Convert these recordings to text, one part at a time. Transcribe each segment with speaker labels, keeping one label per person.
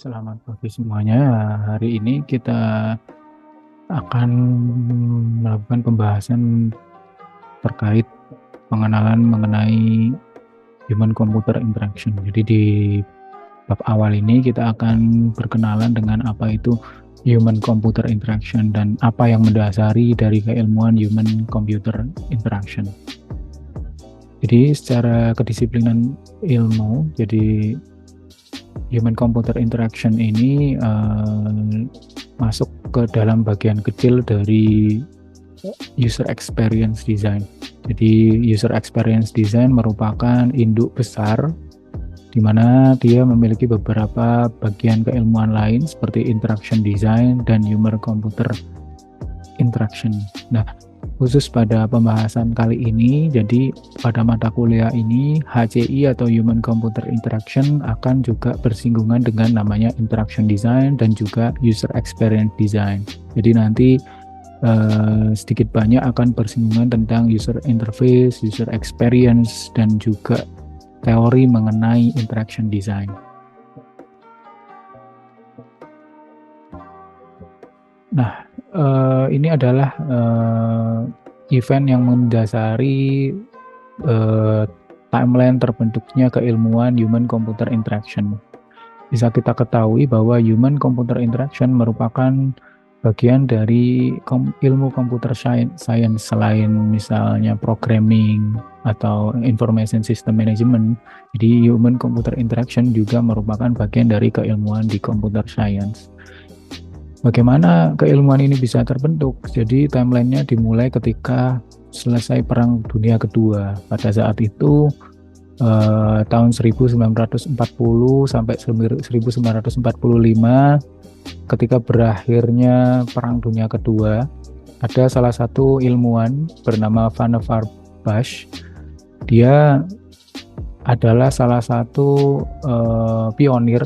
Speaker 1: Selamat pagi semuanya. Hari ini kita akan melakukan pembahasan terkait pengenalan mengenai human computer interaction. Jadi di bab awal ini kita akan berkenalan dengan apa itu human computer interaction dan apa yang mendasari dari keilmuan human computer interaction. Jadi secara kedisiplinan ilmu, jadi human computer interaction ini masuk ke dalam bagian kecil dari user experience design. Jadi user experience design merupakan induk besar di mana dia memiliki beberapa bagian keilmuan lain seperti interaction design dan human computer interaction. Nah, khusus pada pembahasan kali ini, jadi pada mata kuliah ini HCI atau Human Computer Interaction akan juga bersinggungan dengan namanya Interaction Design dan juga User Experience Design. Jadi nanti sedikit banyak akan bersinggungan tentang User Interface, User Experience, dan juga teori mengenai Interaction Design. Nah, ini adalah event yang mendasari timeline terbentuknya keilmuan human computer interaction. Bisa kita ketahui bahwa human computer interaction merupakan bagian dari ilmu computer science selain misalnya programming atau information system management. Jadi human computer interaction juga merupakan bagian dari keilmuan di computer science. Bagaimana keilmuan ini bisa terbentuk? Jadi timelinenya dimulai ketika selesai Perang Dunia Kedua. Pada saat itu tahun 1940 sampai 1945, ketika berakhirnya Perang Dunia Kedua, ada salah satu ilmuwan bernama Vannevar Bush. Dia adalah salah satu pionir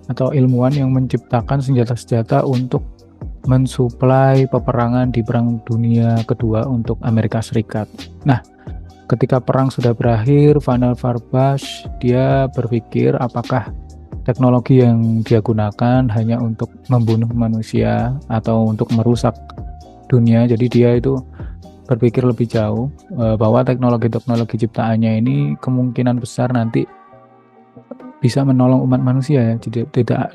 Speaker 1: atau ilmuwan yang menciptakan senjata-senjata untuk mensuplai peperangan di Perang Dunia Kedua untuk Amerika Serikat. Nah, ketika perang sudah berakhir, Vannevar Bush dia berpikir apakah teknologi yang dia gunakan hanya untuk membunuh manusia atau untuk merusak dunia. Jadi dia itu berpikir lebih jauh bahwa teknologi-teknologi ciptaannya ini kemungkinan besar nanti bisa menolong umat manusia ya, tidak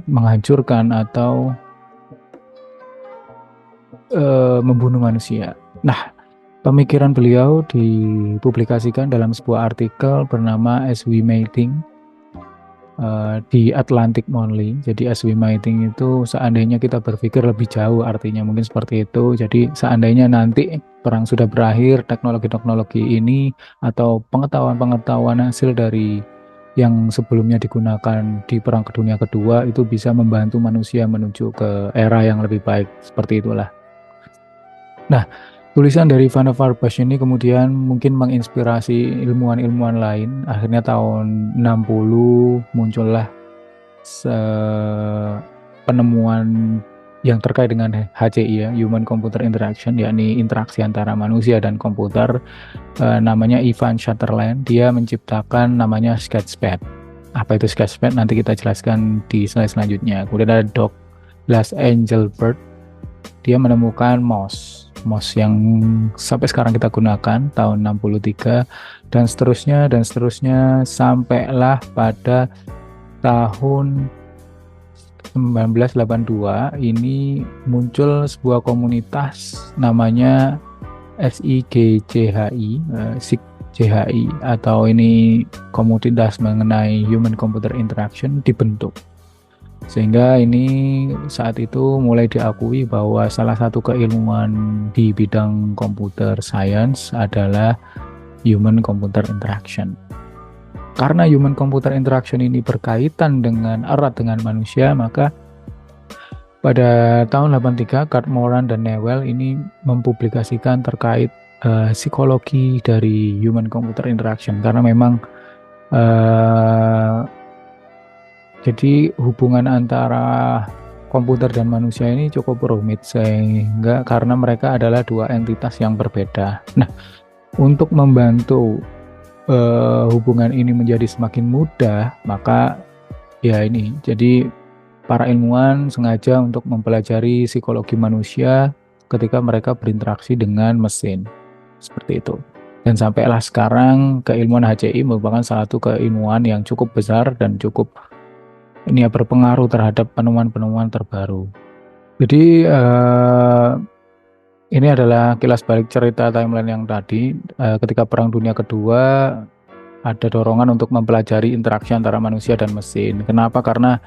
Speaker 1: menghancurkan atau membunuh manusia. Nah, pemikiran beliau dipublikasikan dalam sebuah artikel bernama As We Meeting di Atlantic Monthly. Jadi As We Meeting itu seandainya kita berpikir lebih jauh, artinya mungkin seperti itu. Jadi seandainya nanti perang sudah berakhir, teknologi-teknologi ini atau pengetahuan-pengetahuan hasil dari yang sebelumnya digunakan di Perang Dunia Kedua itu bisa membantu manusia menuju ke era yang lebih baik, seperti itulah. Nah, tulisan dari Vannevar Bush ini kemudian mungkin menginspirasi ilmuwan-ilmuwan lain. Akhirnya tahun 60 muncullah penemuan yang terkait dengan HCI ya, Human Computer Interaction, yakni interaksi antara manusia dan komputer. Namanya Ivan Sutherland. Dia menciptakan namanya Sketchpad. Apa itu Sketchpad? Nanti kita jelaskan di slide selanjutnya. Kemudian ada Douglas Engelbart. Dia menemukan MOS yang sampai sekarang kita gunakan tahun 63 dan seterusnya sampailah pada tahun 1982 ini muncul sebuah komunitas namanya SIGCHI, SIGCHI atau ini komunitas mengenai Human Computer Interaction dibentuk. Sehingga ini saat itu mulai diakui bahwa salah satu keilmuan di bidang computer science adalah Human Computer Interaction. Karena human computer interaction ini berkaitan dengan erat dengan manusia, maka pada tahun 83 Kurt Moran dan Newell ini mempublikasikan terkait psikologi dari human computer interaction, karena memang jadi hubungan antara komputer dan manusia ini cukup rumit, sehingga karena mereka adalah dua entitas yang berbeda. Nah, untuk membantu hubungan ini menjadi semakin mudah, maka Ya ini, jadi para ilmuwan sengaja untuk mempelajari psikologi manusia ketika mereka berinteraksi dengan mesin. Seperti itu. Dan sampailah sekarang keilmuan HCI merupakan salah satu keilmuan yang cukup besar dan cukup ini ya berpengaruh terhadap penemuan-penemuan terbaru. Jadi ini adalah kilas balik cerita timeline yang tadi. Ketika Perang Dunia Kedua ada dorongan untuk mempelajari interaksi antara manusia dan mesin. Kenapa? Karena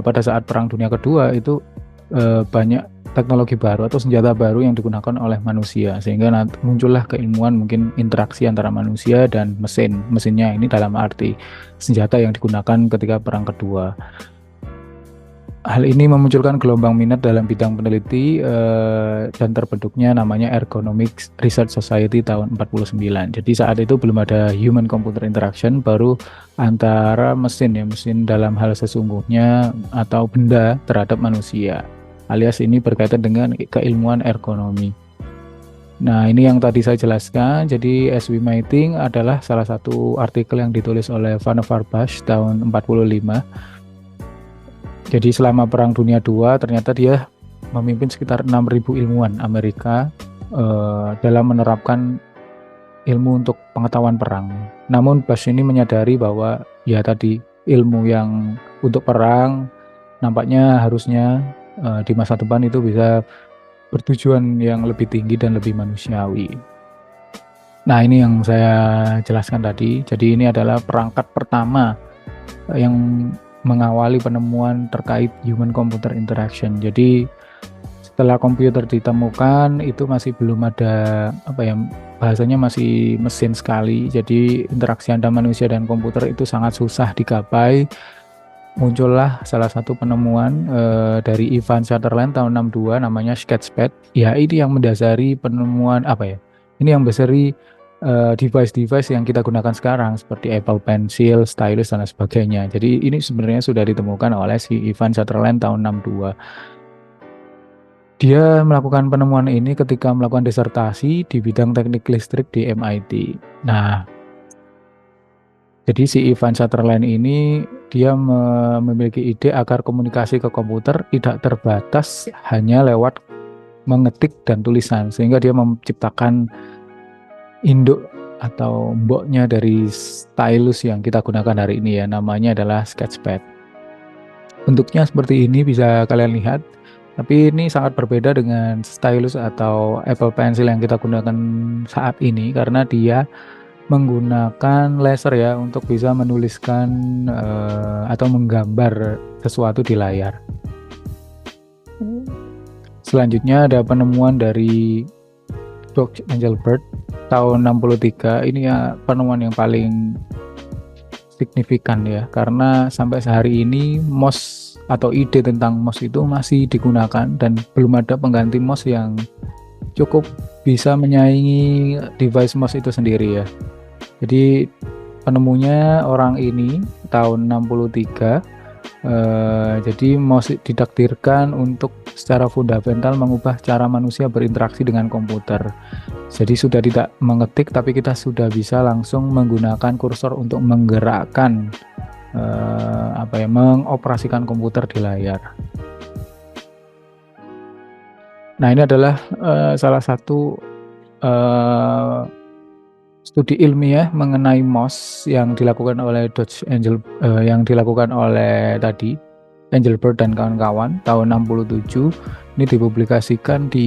Speaker 1: pada saat Perang Dunia Kedua itu banyak teknologi baru atau senjata baru yang digunakan oleh manusia, sehingga muncullah keilmuan mungkin interaksi antara manusia dan mesin. Mesinnya ini dalam arti senjata yang digunakan ketika Perang Kedua. Hal ini memunculkan gelombang minat dalam bidang peneliti dan terbentuknya namanya Ergonomics Research Society tahun 49. Jadi saat itu belum ada human computer interaction, baru antara mesin ya, mesin dalam hal sesungguhnya atau benda terhadap manusia. Alias ini berkaitan dengan keilmuan ergonomi. Nah, ini yang tadi saya jelaskan. Jadi As We Mighting adalah salah satu artikel yang ditulis oleh Vannevar Bush tahun 45. Jadi selama Perang Dunia II ternyata dia memimpin sekitar 6.000 ilmuwan Amerika dalam menerapkan ilmu untuk pengetahuan perang. Namun Bush ini menyadari bahwa ya tadi ilmu yang untuk perang nampaknya harusnya di masa depan itu bisa bertujuan yang lebih tinggi dan lebih manusiawi. Nah, ini yang saya jelaskan tadi. Jadi ini adalah perangkat pertama yang mengawali penemuan terkait human computer interaction. Jadi setelah komputer ditemukan itu masih belum ada bahasanya masih mesin sekali. Jadi interaksi antara manusia dan komputer itu sangat susah digapai. Muncullah salah satu penemuan dari Ivan Sutherland tahun 62 namanya Sketchpad. Ya, ini yang mendasari penemuan Ini yang mendasari device-device yang kita gunakan sekarang seperti Apple Pencil, stylus dan sebagainya. Jadi ini sebenarnya sudah ditemukan oleh si Ivan Sutherland tahun 62. Dia melakukan penemuan ini ketika melakukan disertasi di bidang teknik listrik di MIT. Nah, jadi si Ivan Sutherland ini dia memiliki ide agar komunikasi ke komputer tidak terbatas hanya lewat mengetik dan tulisan, sehingga dia menciptakan induk atau mboknya dari stylus yang kita gunakan hari ini ya, namanya adalah Sketchpad. Bentuknya seperti ini bisa kalian lihat, tapi ini sangat berbeda dengan stylus atau Apple Pencil yang kita gunakan saat ini karena dia menggunakan laser ya untuk bisa menuliskan atau menggambar sesuatu di layar. Selanjutnya ada penemuan dari George Engelbart tahun 63. Ini ya penemuan yang paling signifikan ya, karena sampai sehari ini mouse atau ide tentang mouse itu masih digunakan dan belum ada pengganti mouse yang cukup bisa menyaingi device mouse itu sendiri ya. Jadi penemunya orang ini tahun 63. Jadi mouse ditakdirkan untuk secara fundamental mengubah cara manusia berinteraksi dengan komputer. Jadi sudah tidak mengetik, tapi kita sudah bisa langsung menggunakan kursor untuk menggerakkan mengoperasikan komputer di layar. Nah, ini adalah salah satu studi ilmiah mengenai mouse yang dilakukan oleh yang dilakukan oleh tadi Engelbart dan kawan-kawan tahun 67. Ini dipublikasikan di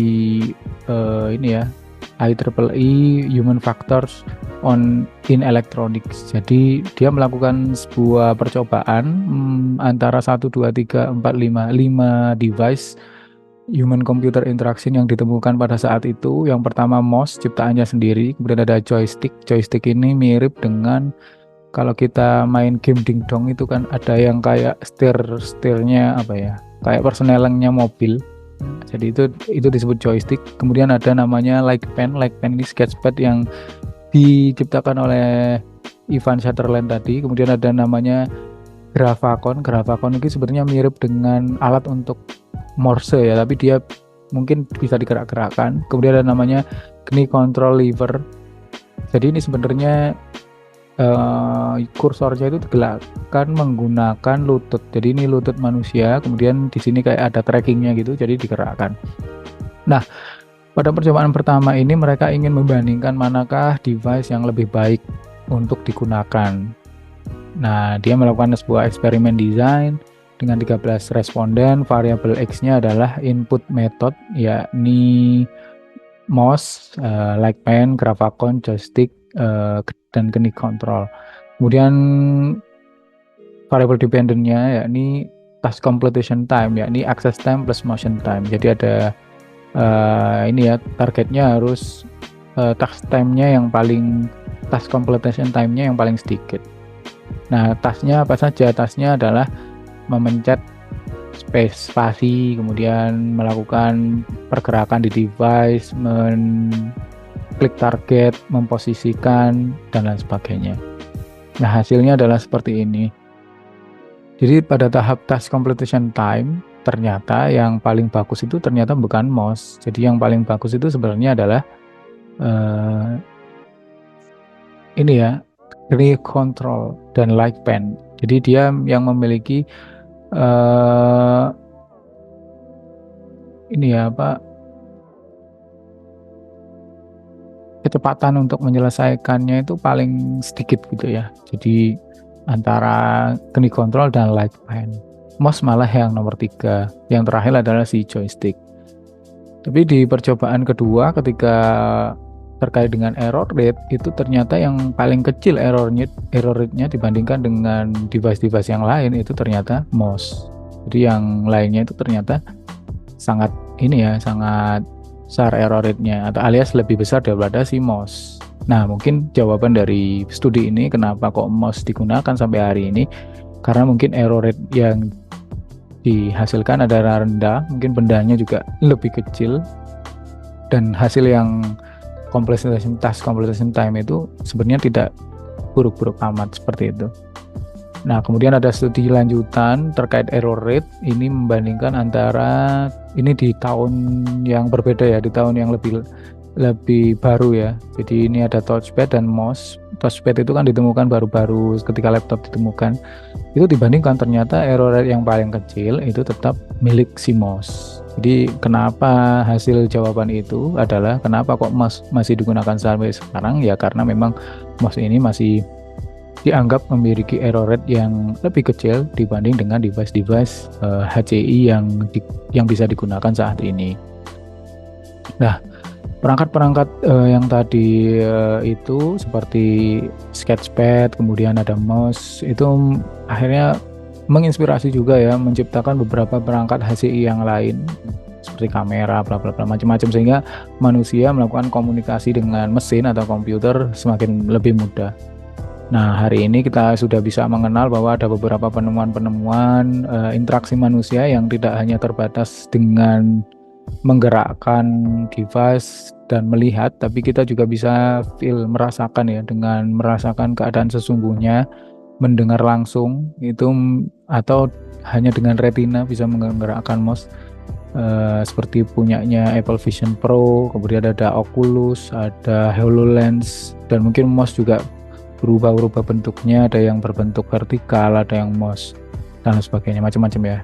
Speaker 1: IEEE Human Factors in Electronics. Jadi dia melakukan sebuah percobaan antara 1, 2, 3, 4, 5 device human computer interaction yang ditemukan pada saat itu. Yang pertama mouse ciptaannya sendiri, kemudian ada joystick. Joystick ini mirip dengan kalau kita main game dingdong itu kan ada yang kayak setirnya kayak persnelengnya mobil. Jadi itu disebut joystick. Kemudian ada namanya like pen ini sketchpad yang diciptakan oleh Ivan Sutherland tadi. Kemudian ada namanya Gravacon ini sebenarnya mirip dengan alat untuk Morse ya, tapi dia mungkin bisa digerak-gerakkan. Kemudian ada namanya knee control lever. Jadi ini sebenarnya kursornya itu digerakkan menggunakan lutut. Jadi ini lutut manusia, kemudian di sini kayak ada trackingnya gitu, jadi digerakkan. Nah, pada percobaan pertama ini mereka ingin membandingkan manakah device yang lebih baik untuk digunakan. Nah, dia melakukan sebuah eksperimen desain dengan 13 responden. Variabel X-nya adalah input method, yakni mouse, like pen, gravacon, joystick, dan knee control. Kemudian variable dependent-nya yakni task completion time, yakni access time plus motion time. Jadi ada ini ya, targetnya harus task time-nya yang paling task completion time-nya yang paling sedikit. Nah, tasknya apa saja? Tasknya adalah memencet spasi, kemudian melakukan pergerakan di device, klik target, memposisikan, dan lain sebagainya. Nah, hasilnya adalah seperti ini. Jadi pada tahap task completion time, ternyata yang paling bagus itu ternyata bukan mouse. Jadi yang paling bagus itu sebenarnya adalah ini ya, knee control dan like pen. Jadi dia yang memiliki ini ya apa, kecepatan untuk menyelesaikannya itu paling sedikit gitu ya. Jadi antara knee control dan like pen. Mouse malah yang nomor 3. Yang terakhir adalah si joystick. Tapi di percobaan kedua ketika terkait dengan error rate itu ternyata yang paling kecil error rate-nya dibandingkan dengan device-device yang lain itu ternyata mouse. Jadi yang lainnya itu ternyata sangat ini ya, sangat besar error rate-nya atau alias lebih besar daripada si mouse. Nah, mungkin jawaban dari studi ini kenapa kok mouse digunakan sampai hari ini karena mungkin error rate yang dihasilkan adalah rendah, mungkin bendanya juga lebih kecil, dan hasil yang task completion time itu sebenarnya tidak buruk-buruk amat seperti itu. Nah, kemudian ada studi lanjutan terkait error rate, ini membandingkan antara ini di tahun yang berbeda ya, di tahun yang lebih baru ya. Jadi ini ada touchpad dan mouse. Touchpad itu kan ditemukan baru-baru ketika laptop ditemukan. Itu dibandingkan ternyata error rate yang paling kecil itu tetap milik si mouse. Jadi kenapa hasil jawaban itu adalah kenapa kok mouse masih digunakan sampai sekarang ya, karena memang mouse ini masih dianggap memiliki error rate yang lebih kecil dibanding dengan device-device HCI yang bisa digunakan saat ini. Nah, perangkat-perangkat yang tadi itu seperti sketchpad, kemudian ada mouse, itu akhirnya menginspirasi juga ya, menciptakan beberapa perangkat HCI yang lain seperti kamera, bla bla bla, macam-macam, sehingga manusia melakukan komunikasi dengan mesin atau komputer semakin lebih mudah. Nah, hari ini kita sudah bisa mengenal bahwa ada beberapa penemuan-penemuan interaksi manusia yang tidak hanya terbatas dengan menggerakkan device dan melihat, tapi kita juga bisa merasakan ya, dengan merasakan keadaan sesungguhnya, mendengar langsung itu, atau hanya dengan retina bisa menggerakkan mouse seperti punyanya Apple Vision Pro, kemudian ada Oculus, ada HoloLens, dan mungkin mouse juga berubah-ubah bentuknya, ada yang berbentuk vertikal, ada yang mouse dan sebagainya, macam-macam ya.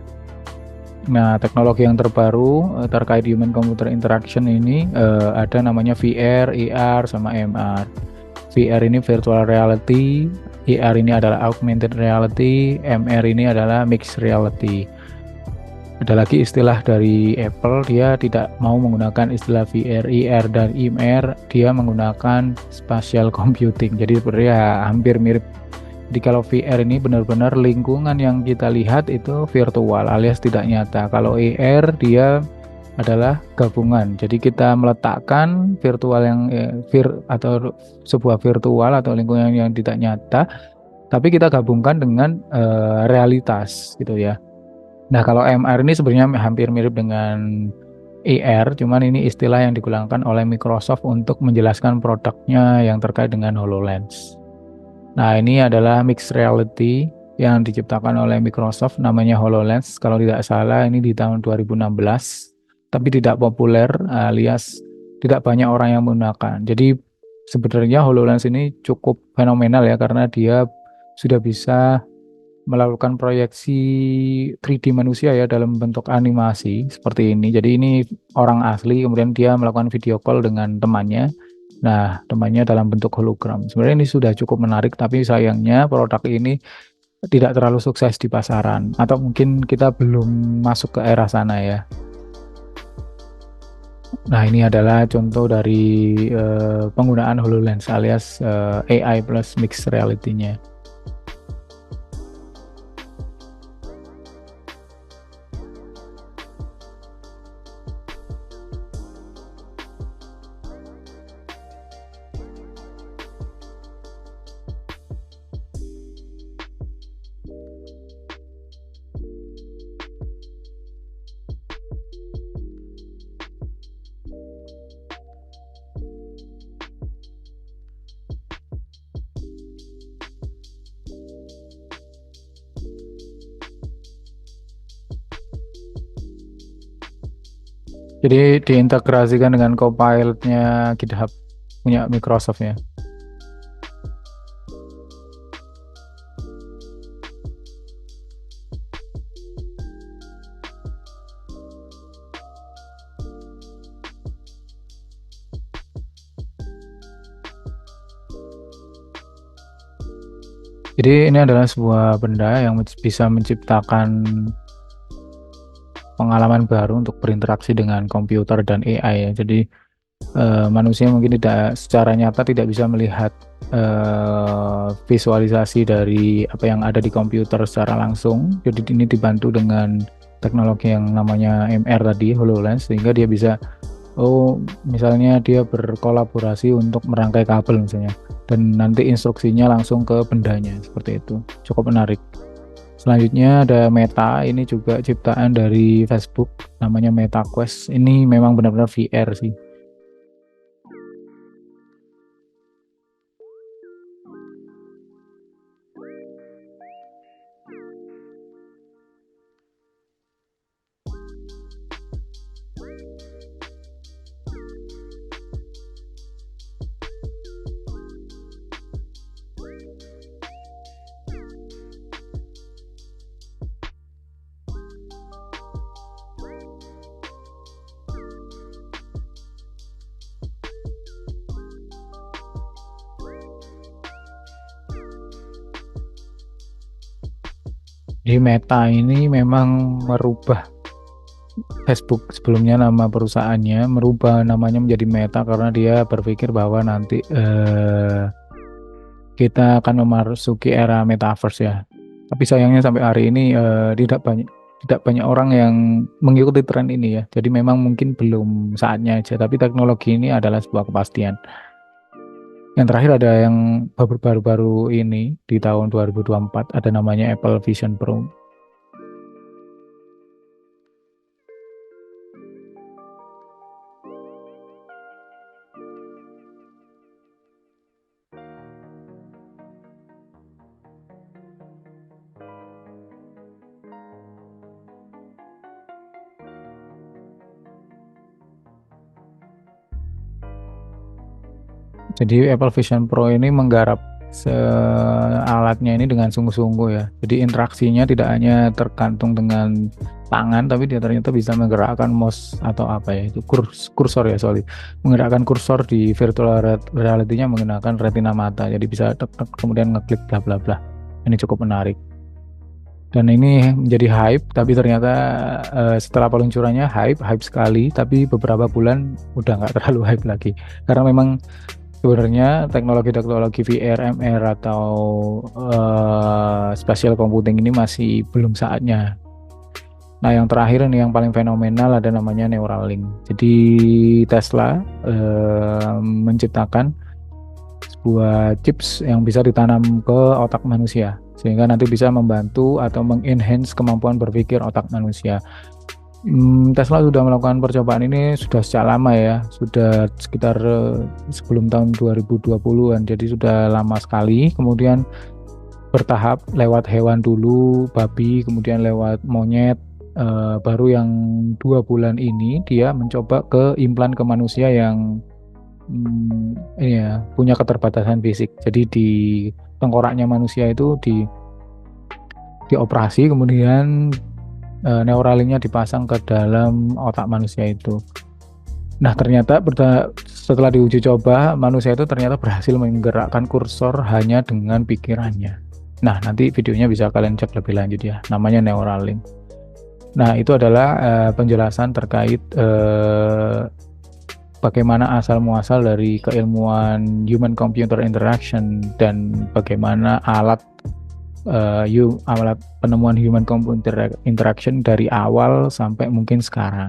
Speaker 1: Nah, teknologi yang terbaru terkait human computer interaction ini ada namanya VR, AR, sama MR. VR ini virtual reality, AR ini adalah augmented reality, MR ini adalah mixed reality. Ada lagi istilah dari Apple, dia tidak mau menggunakan istilah VR, AR, dan MR, dia menggunakan spatial computing. Jadi sebenarnya hampir mirip. Jadi kalau VR ini benar-benar lingkungan yang kita lihat itu virtual alias tidak nyata. Kalau AR dia adalah gabungan. Jadi kita meletakkan virtual yang atau sebuah virtual atau lingkungan yang tidak nyata, tapi kita gabungkan dengan realitas gitu ya. Nah, kalau MR ini sebenarnya hampir mirip dengan AR, cuman ini istilah yang digunakan oleh Microsoft untuk menjelaskan produknya yang terkait dengan HoloLens. Nah, ini adalah mixed reality yang diciptakan oleh Microsoft, namanya HoloLens. Kalau tidak salah ini di tahun 2016, tapi tidak populer alias tidak banyak orang yang menggunakan. Jadi Sebenarnya HoloLens ini cukup fenomenal ya karena dia sudah bisa melakukan proyeksi 3D manusia ya dalam bentuk animasi seperti ini. Jadi ini orang asli, kemudian dia melakukan video call dengan temannya. Nah, temannya dalam bentuk hologram. Sebenarnya ini sudah cukup menarik, tapi sayangnya produk ini tidak terlalu sukses di pasaran. Atau mungkin kita belum masuk ke era sana ya. Nah, ini adalah contoh dari penggunaan HoloLens alias AI plus mixed reality-nya. Jadi diintegrasikan dengan Copilot-nya GitHub punya Microsoft ya. Jadi ini adalah sebuah benda yang bisa menciptakan pengalaman baru untuk berinteraksi dengan komputer dan AI ya. Jadi manusia mungkin tidak secara nyata tidak bisa melihat visualisasi dari apa yang ada di komputer secara langsung. Jadi ini dibantu dengan teknologi yang namanya MR tadi, HoloLens, sehingga dia bisa misalnya dia berkolaborasi untuk merangkai kabel misalnya, dan nanti instruksinya langsung ke bendanya seperti itu. Cukup menarik. Selanjutnya ada Meta, ini juga ciptaan dari Facebook, namanya Meta Quest. Ini memang benar-benar VR sih. Jadi Meta ini memang merubah Facebook, sebelumnya nama perusahaannya, merubah namanya menjadi Meta karena dia berpikir bahwa nanti kita akan memasuki era metaverse ya. Tapi sayangnya sampai hari ini tidak banyak orang yang mengikuti tren ini ya. Jadi memang mungkin belum saatnya aja. Tapi teknologi ini adalah sebuah kepastian. Yang terakhir ada yang baru-baru ini di tahun 2024 ada namanya Apple Vision Pro. Jadi Apple Vision Pro ini menggarap alatnya ini dengan sungguh-sungguh ya. Jadi interaksinya tidak hanya tergantung dengan tangan, tapi dia ternyata bisa menggerakkan mouse atau apa ya, itu kursor ya, sorry, menggerakkan kursor di virtual reality-nya menggunakan retina mata. Jadi bisa tek-tek kemudian ngeklik bla bla bla. Ini cukup menarik. Dan ini menjadi hype, tapi ternyata setelah peluncurannya hype sekali, tapi beberapa bulan udah nggak terlalu hype lagi. Karena memang sebenarnya teknologi-teknologi VR, MR atau spatial computing ini masih belum saatnya. Nah, yang terakhir ini yang paling fenomenal ada namanya Neuralink. Jadi Tesla menciptakan sebuah chips yang bisa ditanam ke otak manusia, sehingga nanti bisa membantu atau mengenhance kemampuan berpikir otak manusia. Tesla sudah melakukan percobaan ini sudah sejak lama ya, sudah sekitar sebelum tahun 2020-an, jadi sudah lama sekali. Kemudian bertahap lewat hewan dulu, babi, kemudian lewat monyet, baru yang 2 bulan ini dia mencoba ke implan ke manusia yang ini ya, punya keterbatasan fisik. Jadi di tengkoraknya manusia itu dioperasi, kemudian neuralingnya dipasang ke dalam otak manusia itu. Nah, ternyata setelah diuji coba, manusia itu ternyata berhasil menggerakkan kursor hanya dengan pikirannya. Nah, nanti videonya bisa kalian cek lebih lanjut ya, namanya Neuralink. Nah, itu adalah penjelasan terkait bagaimana asal muasal dari keilmuan human computer interaction dan bagaimana alat alat penemuan human computer interaction dari awal sampai mungkin sekarang.